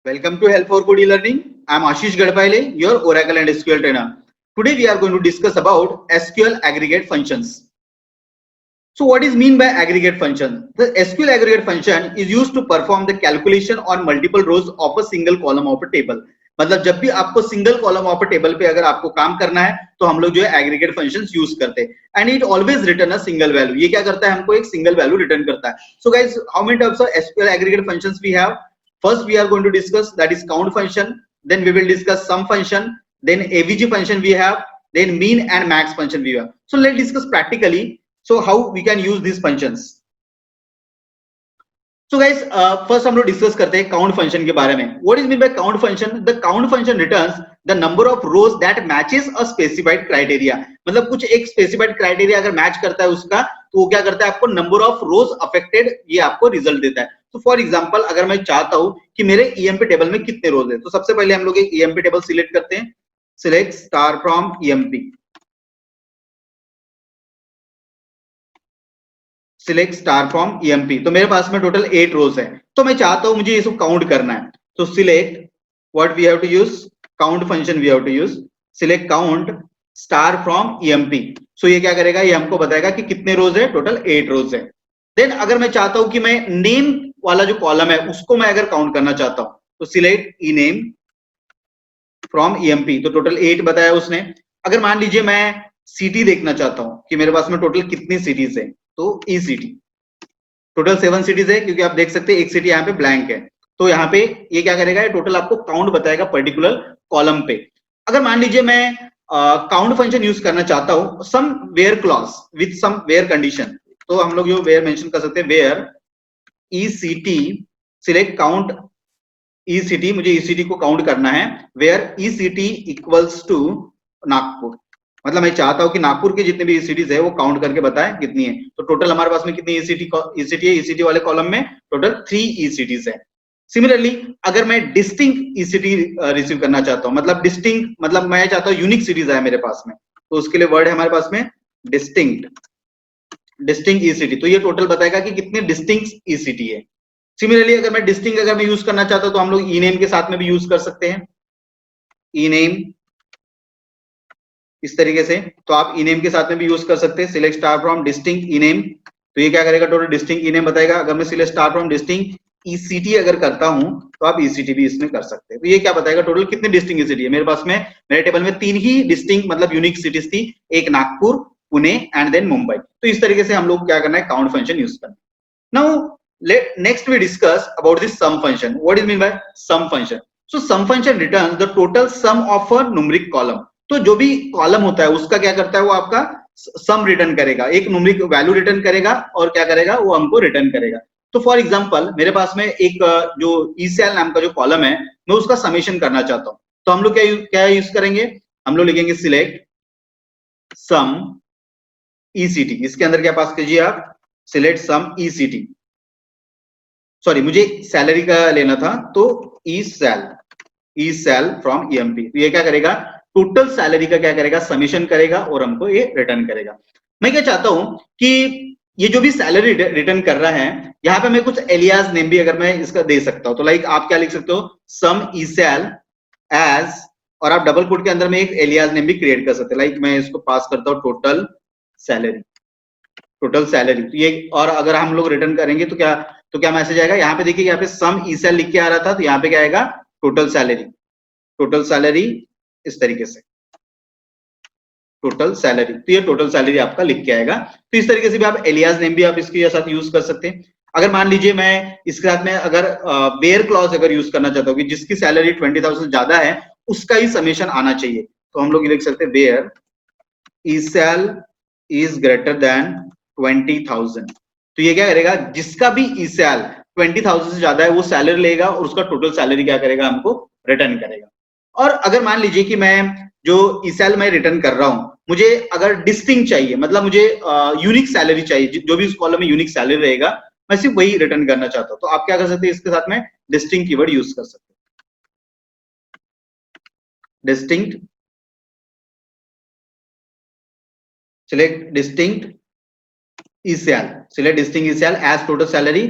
Welcome to Help for Good E-Learning. I am Ashish Gadpaile, your Oracle and SQL trainer. Today we are going to discuss about SQL aggregate functions. So what is mean by aggregate function? The SQL aggregate function is used to perform the calculation on multiple rows of a single column of a table. मतलब जब भी आपको single column of a table पे अगर आपको काम करना है तो हम लोग जो है एग्रीगेट फंक्शंस यूज करते हैं and it always return a single value. ये क्या करता है, हमको एक सिंगल वैल्यू रिटर्न करता है. So guys, how many types of SQL aggregate functions we have? First we are going to discuss that is count function, then we will discuss sum function, then avg function we have, then mean and max function we have. So let's discuss practically so how we can use these functions. So guys, first हम लोग discuss करते हैं count function के बारे में. What is mean by count function? The count function returns the number of rows that matches a specified criteria. मतलब कुछ एक स्पेसिफाइड क्राइटेरिया अगर मैच करता है उसका तो वो क्या करता है, आपको नंबर ऑफ रोज अफेक्टेड ये आपको रिजल्ट देता है. तो फॉर एग्जांपल अगर मैं चाहता हूं कि मेरे ईएमपी टेबल में कितने रोज है, तो सबसे पहले हम लोग एक ईएमपी टेबल सिलेक्ट करते हैं. Select star from EMP. Select star from EMP. तो मेरे पास में टोटल 8 रोज है. तो मैं चाहता हूं मुझे ये सब काउंट करना है. तो select what we have to use, count function we have to use. Select count star from EMP. So ये क्या करेगा, ये हमको बताएगा कि कितने रोज है. टोटल 8 रोज है. देन अगर मैं चाहता हूं कि मैं नेम वाला जो कॉलम है उसको मैं अगर काउंट करना चाहता हूं तो select E name from EMP. तो टोटल 8 बताया उसने. अगर मान लीजिए मैं सिटी देखना चाहता हूं कि मेरे पास में टोटल कितनी सिटीज है, तो ई सिटी. टोटल 7 सिटीज है क्योंकि आप देख सकते हैं एक सिटी यहाँ पे ब्लैंक है. तो यहाँ पे ये क्या करेगा, ये टोटल आपको काउंट बताएगा पर्टिकुलर कॉलम पे. अगर मान लीजिए मैं काउंट फंक्शन यूज करना चाहता हूं some where clause with some where condition, तो हम लोग जो वेयर मेंशन कर सकते हैं, where ECT. Select count ECT. मुझे ईसीटी को काउंट करना है. Where ECT equals to Nagpur. मतलब मैं चाहता हूं कि नागपुर के जितने भी ईसीटीज है वो काउंट करके बताए कितनी है. तो टोटल हमारे पास में कितनी ईसीटी है, ईसीटी वाले कॉलम में टोटल 3 ईसीटीज है. सिमिलरली अगर मैं डिस्टिंक्ट ईसीटी रिसीव करना चाहता हूं, मतलब डिस्टिंक्ट मतलब मैं चाहता हूं यूनिक सिटीज आए मेरे पास में, तो उसके लिए वर्ड है हमारे पास में डिस्टिंक्ट. Distinct ECT. तो ये टोटल बताएगा कि कितने डिस्टिंक्ट ईसीटी है. सिमिलरली अगर मैं डिस्टिंक्ट अगर मैं यूज करना चाहता हूं तो हम लोग ई नेम के साथ में भी यूज कर सकते हैं. ई नेम इस तरीके से, तो आप ई नेम के साथ में भी यूज कर सकते हैं. Select star from distinct E name. तो ये क्या करेगा, टोटल डिस्टिंक्ट ई नेम बताएगा. अगर मैं select star from distinct ECT अगर करता हूं तो आप ईसीटी भी इसमें कर सकते हैं. तो ये क्या बताएगा, टोटल कितने डिस्टिंक्ट ईसीटी है. मेरे पास में मेरे टेबल में 3 ही डिस्टिंक्ट मतलब यूनिक सिटीज थी, एक नागपुर, पुणे एंड देन मुंबई. तो इस तरीके से हम लोग क्या करना है, काउंट फंक्शन यूज करना है. Now next we discuss about this sum function. What is mean by sum function? So sum function returns the total sum of a numeric column. तो जो भी कॉलम होता है उसका क्या करता है, वो आपका सम रिटर्न करेगा, एक न्यूमेरिक वैल्यू रिटर्न करेगा और क्या करेगा, वो हमको रिटर्न करेगा. तो फॉर एग्जांपल मेरे पास में एक जो ईसेल नाम का जो कॉलम है मैं उसका समेशन करना चाहता हूं. तो हम लोग क्या यूज करेंगे, हम लोग लिखेंगे सिलेक्ट सम ईसीटी. इसके अंदर क्या पास कीजिए आप, सिलेक्ट सम ईसीटी. सॉरी, मुझे सैलरी का लेना था, तो ई सेल फ्रॉम ईएमपी. तो ये क्या करेगा, टोटल सैलरी का क्या करेगा, समेशन करेगा और हमको ये रिटर्न करेगा. मैं क्या चाहता हूं कि ये जो भी सैलरी रिटर्न कर रहा है यहाँ पे मैं कुछ एलियास नेम भी अगर मैं इसका दे सकता हूं, तो लाइक आप क्या लिख सकते हो, सम ई सेल एज, और आप डबल कोट के अंदर में एक एलियास नेम भी क्रिएट कर सकते हैं. लाइक मैं इसको पास करता हूं टोटल सैलरी. Total salary. तो ये, और अगर हम लोग रिटर्न करेंगे तो क्या मैसेज आएगा, यहाँ पे देखिए, यहाँ पे सम ई सेल लिख के आ रहा था, तो यहाँ पे क्या आएगा, टोटल सैलरी. टोटल सैलरी इस तरीके से, टोटल सैलरी. तो ये टोटल सैलरी आपका लिख के आएगा. तो इस तरीके से भी आप एलियास नेम भी आप इसके साथ यूज कर सकते हैं. अगर मान लीजिए मैं इसके साथ में अगर वेयर क्लॉज अगर यूज करना चाहता हूँ कि जिसकी सैलरी 20,000 ज्यादा है उसका ही समेशन आना चाहिए, तो हम लोग लिख सकते हैं where e sal is greater than 20,000. तो ये क्या करेगा, जिसका भी ई सेल 20,000 से ज्यादा है वो सैलरी लेगा और उसका टोटल सैलरी क्या करेगा, हमको रिटर्न करेगा. और अगर मान लीजिए कि मैं जो ई सेल मैं रिटर्न कर रहा हूं, मुझे अगर डिस्टिंक्ट चाहिए, मतलब मुझे यूनिक सैलरी चाहिए, जो भी उस कॉलम में यूनिक सैलरी रहेगा मैं सिर्फ वही रिटर्न करना चाहता हूं, तो आप क्या कर सकते हैं, इसके साथ में डिस्टिंक्ट कीवर्ड यूज कर सकते हैं. Distinct, select distinct ECL. Select distinct ECL as total salary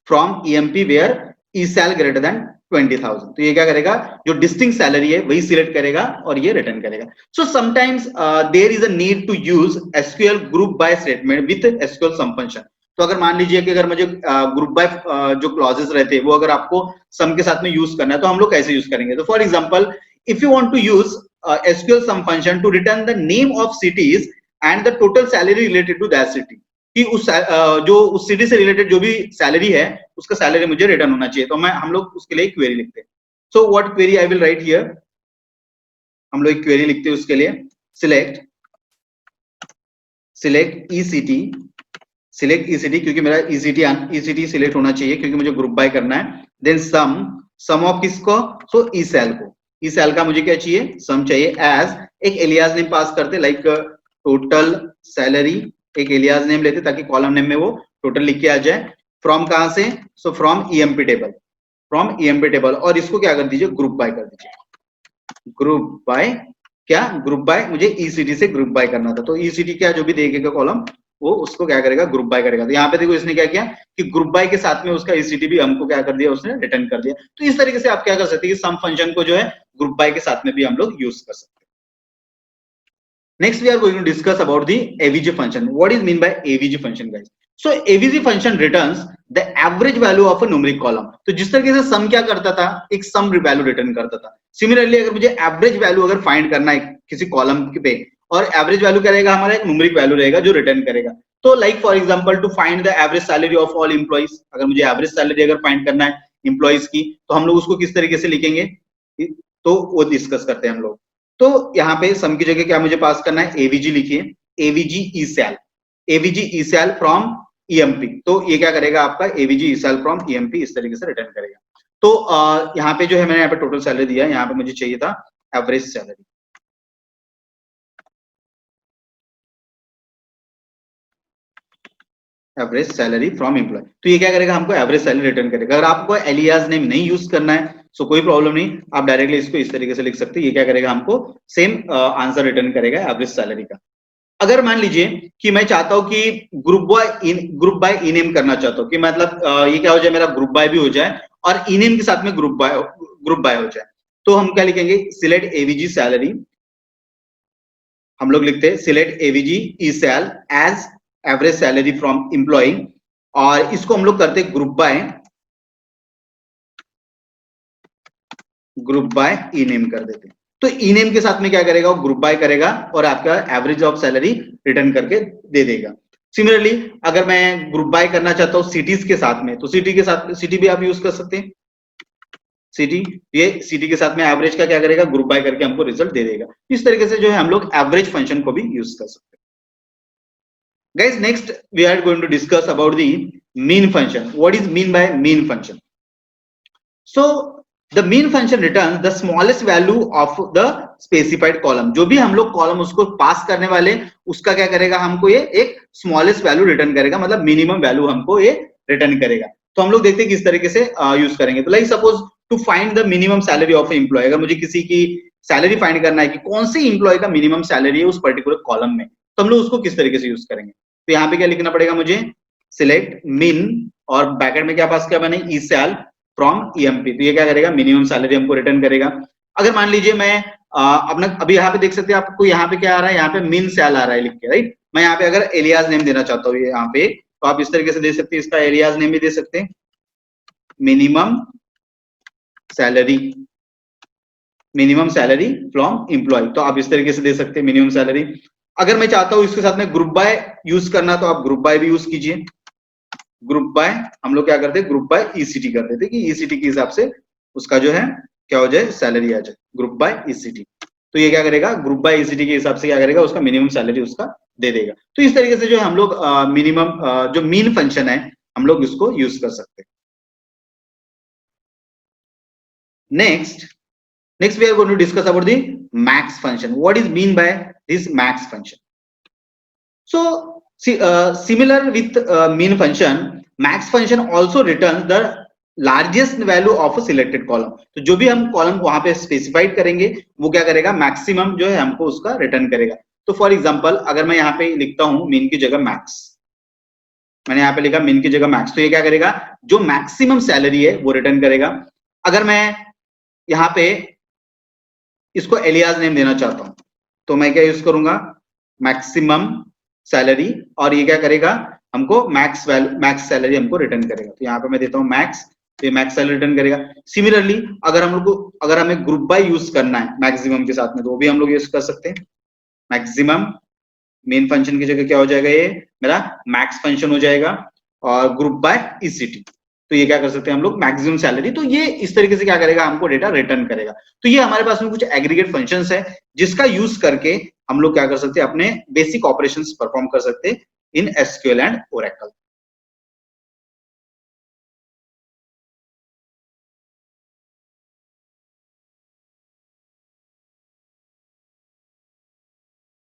from EMP where ECL greater than 20,000। तो ये क्या करेगा, जो डिस्टिंक्ट सैलरी है वही सिलेक्ट करेगा और ये रिटर्न करेगा। So sometimes there is a need to use SQL group by statement with SQL sum function. तो अगर मान लीजिए कि अगर मुझे ग्रुप बाय जो क्लॉजेस रहते हैं वो अगर आपको सम के साथ में यूज करना है तो हम लोग कैसे यूज करेंगे। तो for example if you want to use SQL sum function to return the name of cities and the total salary related to that city, कि उस जो उस सिटी से रिलेटेड जो भी सैलरी है उसका सैलरी मुझे रिटर्न होना चाहिए, तो मैं हम लोग उसके लिए क्वेरी लिखते हैं। So what query I will write here, हम लोग एक क्वेरी लिखते हैं उसके लिए, सिलेक्ट ईसीटी क्योंकि मेरा ईसीटी सिलेक्ट होना चाहिए क्योंकि मुझे ग्रुप बाय करना है। देन सम ऑफ किसको, सो ईसेल को, ईसेल का मुझे क्या चाहिए, सम चाहिए। एज एक एलियास नेम पास करते लाइक टोटल सैलरी, एक एलियास नेम लेते ताकि कॉलम नेम में वो टोटल लिख के आ जाए। फ्रॉम कहां से, सो फ्रॉम ईएमपी टेबल, और इसको क्या कर दीजिए, ग्रुप बाय कर दीजिए। ग्रुप बाय क्या, ग्रुप बाय मुझे ईसीटी से ग्रुप बाय करना था, तो ईसीटी क्या जो भी देखेगा कॉलम वो उसको क्या करेगा, ग्रुप बाय करेगा। तो यहाँ पे देखो इसने क्या किया कि ग्रुप बाय के साथ में उसका ईसीटी भी हमको क्या कर दिया, उसने रिटर्न कर दिया। तो इस तरीके से आप क्या कर सकते हैं कि सम फंक्शन को जो है ग्रुप बाय के साथ में भी हम लोग यूज कर सकते हैं। Next, we are going to discuss about the AVG function. What is mean by AVG function, guys? So AVG function returns the average value of a numeric column. तो जिस तरीके से सम क्या करता था, एक सम वैल्यू रिटर्न करता था। सिमिलरली अगर मुझे एवरेज वैल्यू अगर फाइंड करना है किसी कॉलम पे, और एवरेज वैल्यू क्या रहेगा हमारा, एक न्यूमेरिक वैल्यू रहेगा जो रिटर्न करेगा। तो like for example to find the average salary of all employees, अगर मुझे एवरेज सैलरी अगर फाइंड करना है एम्प्लॉइज की, तो हम लोग उसको किस तरीके से लिखेंगे, तो वो डिस्कस करते हैं हम लोग। तो यहाँ पे सम की जगह क्या मुझे पास करना है, एवीजी लिखिए, AVG e sal from EMP. तो ये क्या करेगा आपका, AVG e sal from EMP इस तरीके से रिटर्न करेगा। तो यहाँ पे जो है मैंने यहाँ पे टोटल सैलरी दिया है, यहाँ पे मुझे चाहिए था average salary. Average salary from employ, तो ये क्या करेगा, हमको एवरेज सैलरी रिटर्न करेगा। अगर आपको एलियास नेम नहीं यूज करना है सो कोई प्रॉब्लम नहीं, आप डायरेक्टली इसको इस तरीके से लिख सकते हैं। ये क्या करेगा, हमको सेम आंसर रिटर्न करेगा एवरेज सैलरी का। अगर मान लीजिए कि मैं चाहता हूं कि ग्रुप बाय इनेम करना चाहता हूं, कि मतलब ये क्या हो जाए, मेरा ग्रुप बाय भी हो जाए और इनेम के साथ में ग्रुप बाय हो जाए, तो हम क्या लिखेंगे, सिलेक्ट एवीजी सैलरी, हम लोग लिखते हैं select AVG e sal as average salary from employee, और इसको हम लोग करते हैं ग्रुप बाय ई नेम कर देते हैं। तो ई नेम के साथ में क्या करेगा, वो ग्रुप बाय करेगा और आपका एवरेज ऑफ सैलरी रिटर्न करके दे देगा। सिमिलरली अगर मैं ग्रुप बाय करना चाहता हूँ सिटीज के साथ में, तो सिटी के साथ सिटी भी आप यूज कर सकते हैं, सिटी, ये सिटी के साथ में एवरेज का क्या करेगा, ग्रुप बाय करके हमको रिजल्ट दे देगा। इस तरीके से जो है हम लोग एवरेज फंक्शन को भी यूज कर सकते हैं। Guys, next we are going to discuss about the mean function. What is mean by mean function? So the mean function returns the smallest value of the specified column. जो भी हम लोग column उसको पास करने वाले उसका क्या करेगा, हमको ये एक स्मॉलेस्ट वैल्यू रिटर्न करेगा, मतलब मिनिमम वैल्यू हमको ये रिटर्न करेगा। तो हम लोग देखते हैं किस तरीके से यूज करेंगे। तो like suppose to find the minimum salary of employee, अगर मुझे किसी की सैलरी फाइंड करना है कि कौन से एम्प्लॉय का मिनिमम सैलरी है उस पर्टिकुलर कॉलम में, तो हम लोग उसको किस तरीके से यूज करेंगे। तो यहाँ पे क्या लिखना पड़ेगा मुझे, सिलेक्ट मिन, और ब्रैकेट में क्या पास किया मैंने, ई सेल फ्रॉम ईएमपी। तो ये क्या करेगा, मिनिमम सैलरी हमको रिटर्न करेगा। अगर मान लीजिए मैं अपना अभी यहाँ पे देख सकते हैं आपको, यहाँ पे क्या आ रहा है, यहाँ पे मिन सेल आ रहा है लिख के, राइट। मैं यहाँ पे अगर एलियास नेम देना चाहता हूँ यहाँ पे, तो आप इस तरीके से दे सकते हैं, इसका एलियास नेम भी दे सकते हैं, मिनिमम सैलरी फ्रॉम एम्प्लॉय। तो आप इस तरीके से दे सकते हैं मिनिमम सैलरी। अगर मैं चाहता हूं इसके साथ में ग्रुप बाय यूज करना, तो आप ग्रुप बाय भी यूज कीजिए। ग्रुप बाय हम लोग क्या करते हैं, ग्रुप बाय ईसीटी कर देते, कि ईसीटी के हिसाब से उसका जो है क्या हो जाए, सैलरी आ जाए, ग्रुप बाय ईसीटी। तो ये क्या करेगा, ग्रुप बाय ईसीटी के हिसाब से क्या करेगा, उसका मिनिमम सैलरी उसका दे देगा। तो इस तरीके से जो है हम लोग मिनिमम जो मीन फंक्शन है हम लोग इसको यूज कर सकते हैं। Next we are going to discuss about the max function. What is mean by this max function? So similar with mean function, max function also returns the largest value of a selected column. तो जो भी हम column वहां पे specified करेंगे वो क्या करेगा, मैक्सिमम जो है हमको उसका रिटर्न करेगा। तो फॉर एग्जांपल अगर मैं यहाँ पे लिखता हूँ मीन की जगह मैक्स, मैंने यहाँ पे लिखा मीन की जगह मैक्स, तो ये क्या करेगा, जो मैक्सिमम सैलरी है वो रिटर्न करेगा। अगर मैं यहाँ पे इसको एलियास नेम देना चाहता हूं तो मैं क्या यूज करूंगा, मैक्सिमम सैलरी, और ये क्या करेगा हमको मैक्स सैलरी हमको रिटर्न करेगा। तो यहाँ पे मैं देता हूँ मैक्स, तो ये मैक्स सैलरी रिटर्न करेगा। सिमिलरली अगर हम लोग को, अगर हमें ग्रुप बाय यूज करना है मैक्सिमम के साथ में, तो वो भी हम लोग यूज कर सकते हैं। मैक्सिमम मेन फंक्शन की जगह क्या हो जाएगा, ये मेरा मैक्स फंक्शन हो जाएगा, और ग्रुप बाय ईसीटी, तो ये क्या कर सकते हैं हम लोग, मैक्सिमम सैलरी। तो ये इस तरीके से क्या करेगा, हमको डेटा रिटर्न करेगा। तो ये हमारे पास में कुछ एग्रीगेट फंक्शंस है जिसका यूज करके हम लोग क्या कर सकते हैं, अपने बेसिक ऑपरेशंस परफॉर्म कर सकते हैं इन एसक्यूएल एंड ओरेकल।